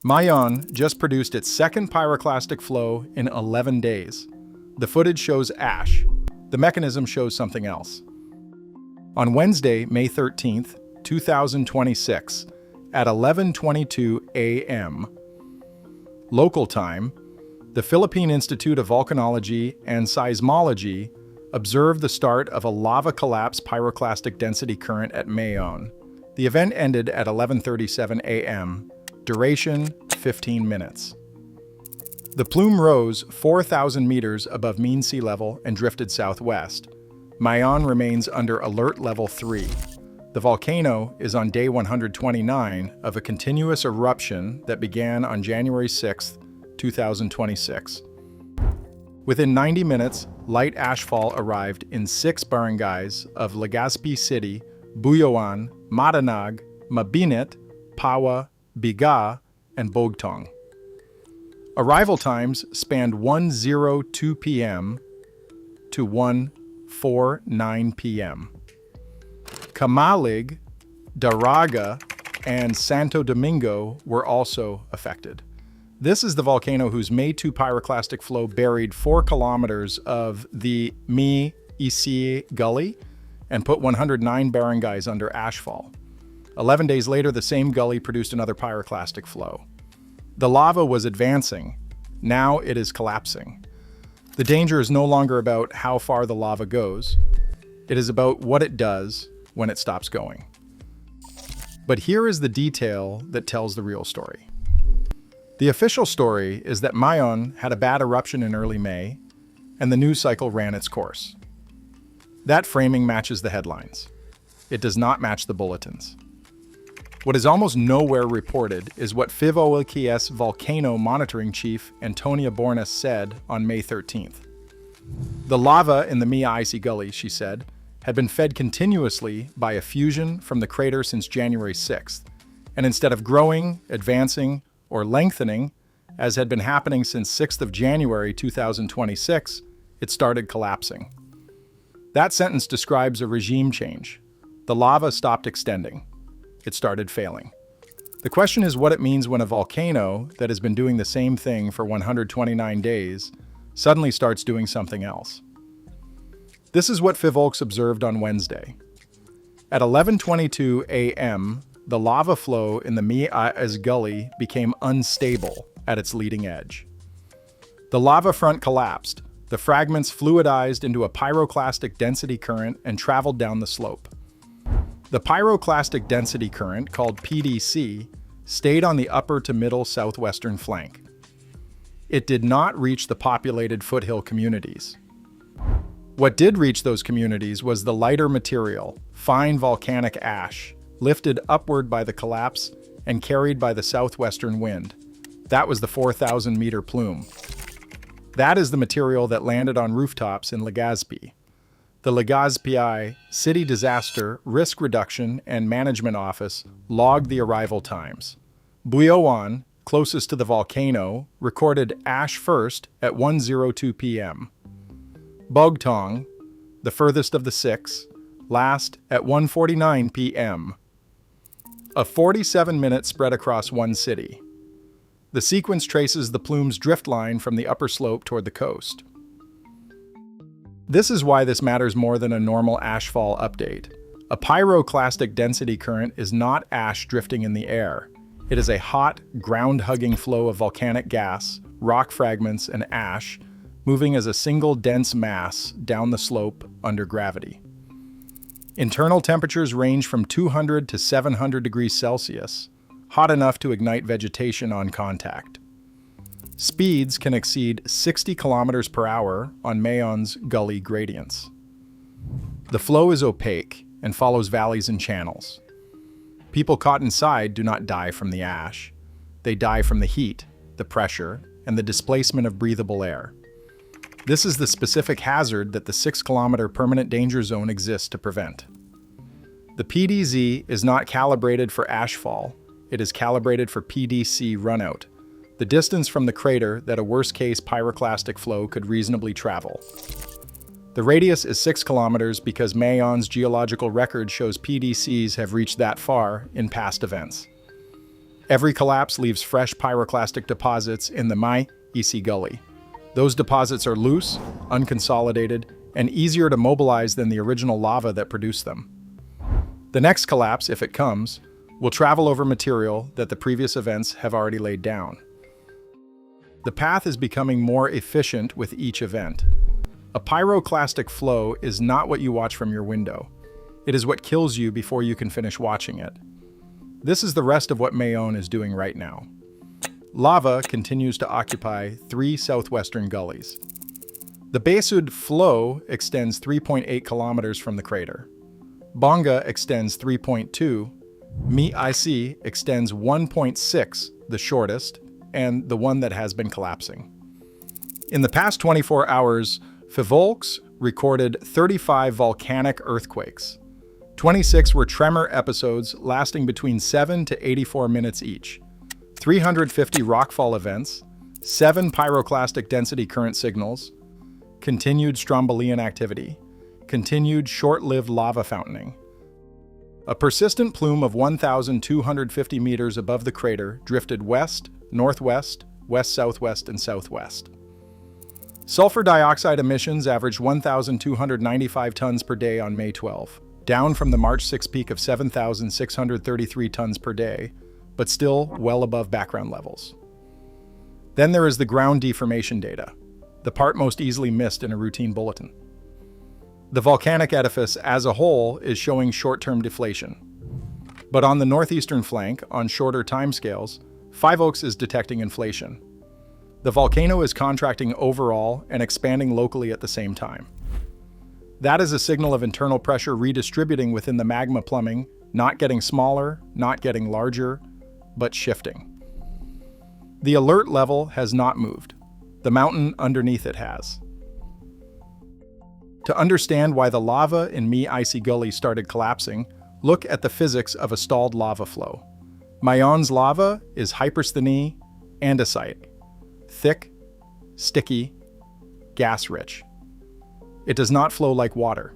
Mayon just produced its second pyroclastic flow in 11 days. The footage shows ash. The mechanism shows something else. On Wednesday, May 13th, 2026, at 11:22 a.m. local time, the Philippine Institute of Volcanology and Seismology observed the start of a lava collapse pyroclastic density current at Mayon. The event ended at 11:37 a.m. Duration, 15 minutes. The plume rose 4,000 meters above mean sea level and drifted southwest. Mayon remains under Alert Level 3. The volcano is on day 129 of a continuous eruption that began on January 6, 2026. Within 90 minutes, light ashfall arrived in 6 barangays of Legazpi City, Buyoan, Matanag, Mabinit, Pawa, Bigaa, and Bogtong. Arrival times spanned 1:02 p.m. to 1:49 p.m. Camalig, Daraga, and Santo Domingo were also affected. This is the volcano whose May 2 pyroclastic flow buried 4 kilometers of the Mi-isi Gully and put 109 barangays under ashfall. 11 days later, the same gully produced another pyroclastic flow. The lava was advancing. Now it is collapsing. The danger is no longer about how far the lava goes. It is about what it does when it stops going. But here is the detail that tells the real story. The official story is that Mayon had a bad eruption in early May, and the news cycle ran its course. That framing matches the headlines. It does not match the bulletins. What is almost nowhere reported is what PHIVOLCS Volcano Monitoring Chief Antonia Bornas said on May 13th. The lava in the Mi-isi Gully, she said, had been fed continuously by effusion from the crater since January 6th, and instead of growing, advancing, or lengthening, as had been happening since 6th of January 2026, it started collapsing. That sentence describes a regime change. The lava stopped extending. It started failing. The question is what it means when a volcano that has been doing the same thing for 129 days suddenly starts doing something else. This is what PHIVOLCS observed on Wednesday. At 11:22 a.m., the lava flow in the Mi-isi Gully became unstable at its leading edge. The lava front collapsed. The fragments fluidized into a pyroclastic density current and traveled down the slope. The pyroclastic density current, called PDC, stayed on the upper to middle southwestern flank. It did not reach the populated foothill communities. What did reach those communities was the lighter material, fine volcanic ash, lifted upward by the collapse and carried by the southwestern wind. That was the 4,000-meter plume. That is the material that landed on rooftops in Legazpi. The Legazpi City Disaster Risk Reduction and Management Office logged the arrival times. Buyoan, closest to the volcano, recorded ash first at 1:02 p.m. Bogtong, the furthest of the 6, last at 1:49 p.m. A 47-minute spread across one city. The sequence traces the plume's drift line from the upper slope toward the coast. This is why this matters more than a normal ashfall update. A pyroclastic density current is not ash drifting in the air. It is a hot, ground-hugging flow of volcanic gas, rock fragments, and ash moving as a single dense mass down the slope under gravity. Internal temperatures range from 200 to 700 degrees Celsius, hot enough to ignite vegetation on contact. Speeds can exceed 60 kilometers per hour on Mayon's gully gradients. The flow is opaque and follows valleys and channels. People caught inside do not die from the ash. They die from the heat, the pressure, and the displacement of breathable air. This is the specific hazard that the 6-kilometer permanent danger zone exists to prevent. The PDZ is not calibrated for ashfall. It is calibrated for PDC runout, the distance from the crater that a worst-case pyroclastic flow could reasonably travel. The radius is 6 kilometers because Mayon's geological record shows PDCs have reached that far in past events. Every collapse leaves fresh pyroclastic deposits in the Mi-isi Gully. Those deposits are loose, unconsolidated, and easier to mobilize than the original lava that produced them. The next collapse, if it comes, will travel over material that the previous events have already laid down. The path is becoming more efficient with each event. A pyroclastic flow is not what you watch from your window. It is what kills you before you can finish watching it. This is the rest of what Mayon is doing right now. Lava continues to occupy 3 southwestern gullies. The Basud flow extends 3.8 kilometers from the crater. Bonga extends 3.2, Mi-isi extends 1.6, the shortest, and the one that has been collapsing. In the past 24 hours, PHIVOLCS recorded 35 volcanic earthquakes. 26 were tremor episodes lasting between 7 to 84 minutes each. 350 rockfall events, 7 pyroclastic density current signals, continued strombolian activity, continued short-lived lava fountaining. A persistent plume of 1,250 meters above the crater drifted west, northwest, west-southwest, and southwest. Sulfur dioxide emissions averaged 1,295 tons per day on May 12, down from the March 6 peak of 7,633 tons per day, but still well above background levels. Then there is the ground deformation data, the part most easily missed in a routine bulletin. The volcanic edifice as a whole is showing short-term deflation. But on the northeastern flank, on shorter timescales, PHIVOLCS is detecting inflation. The volcano is contracting overall and expanding locally at the same time. That is a signal of internal pressure redistributing within the magma plumbing, not getting smaller, not getting larger, but shifting. The alert level has not moved. The mountain underneath it has. To understand why the lava in Mi-isi Gully started collapsing, look at the physics of a stalled lava flow. Mayon's lava is hypersthene andesite, thick, sticky, gas-rich. It does not flow like water.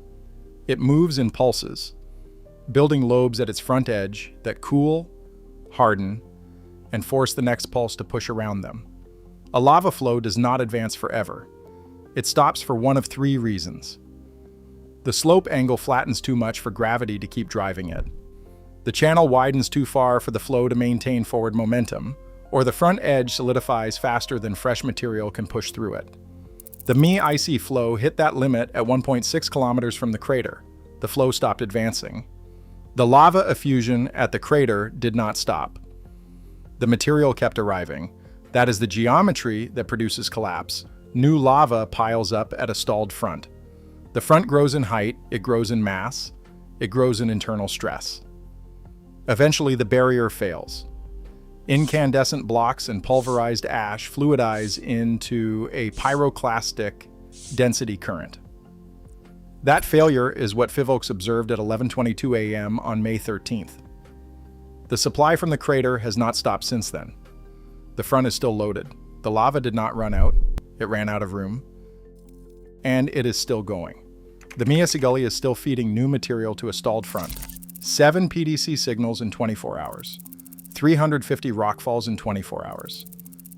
It moves in pulses, building lobes at its front edge that cool, harden, and force the next pulse to push around them. A lava flow does not advance forever. It stops for one of 3 reasons. The slope angle flattens too much for gravity to keep driving it. The channel widens too far for the flow to maintain forward momentum, or the front edge solidifies faster than fresh material can push through it. The Mi-isi flow hit that limit at 1.6 kilometers from the crater. The flow stopped advancing. The lava effusion at the crater did not stop. The material kept arriving. That is the geometry that produces collapse. New lava piles up at a stalled front. The front grows in height, it grows in mass, it grows in internal stress. Eventually, the barrier fails. Incandescent blocks and pulverized ash fluidize into a pyroclastic density current. That failure is what PHIVOLCS observed at 11:22 a.m. on May 13th. The supply from the crater has not stopped since then. The front is still loaded. The lava did not run out. It ran out of room. And it is still going. The Mi-isi Gully is still feeding new material to a stalled front. 7 PDC signals in 24 hours. 350 rockfalls in 24 hours.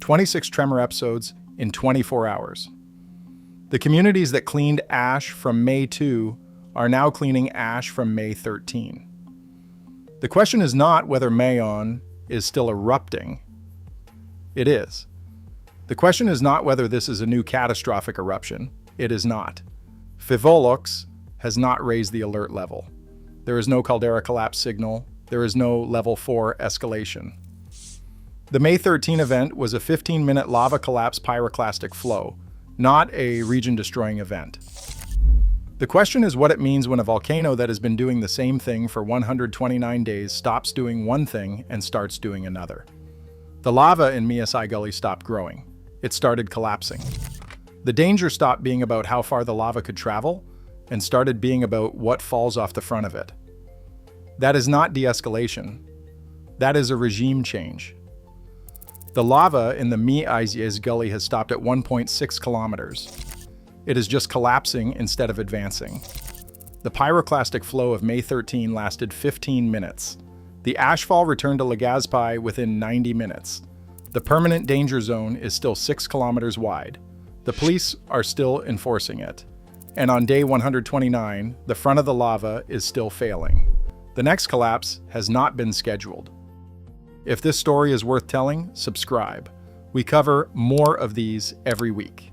26 tremor episodes in 24 hours. The communities that cleaned ash from May 2 are now cleaning ash from May 13. The question is not whether Mayon is still erupting. It is. The question is not whether this is a new catastrophic eruption. It is not. PHIVOLCS has not raised the alert level. There is no caldera-collapse signal. There is no level 4 escalation. The May 13 event was a 15-minute lava collapse pyroclastic flow, not a region-destroying event. The question is what it means when a volcano that has been doing the same thing for 129 days stops doing one thing and starts doing another. The lava in Mi-isi Gully stopped growing. It started collapsing. The danger stopped being about how far the lava could travel and started being about what falls off the front of it. That is not de-escalation. That is a regime change. The lava in the Mi-isi Gully has stopped at 1.6 kilometers. It is just collapsing instead of advancing. The pyroclastic flow of May 13 lasted 15 minutes. The ashfall returned to Legazpi within 90 minutes. The permanent danger zone is still 6 kilometers wide. The police are still enforcing it. And on day 129, the front of the lava is still failing. The next collapse has not been scheduled. If this story is worth telling, subscribe. We cover more of these every week.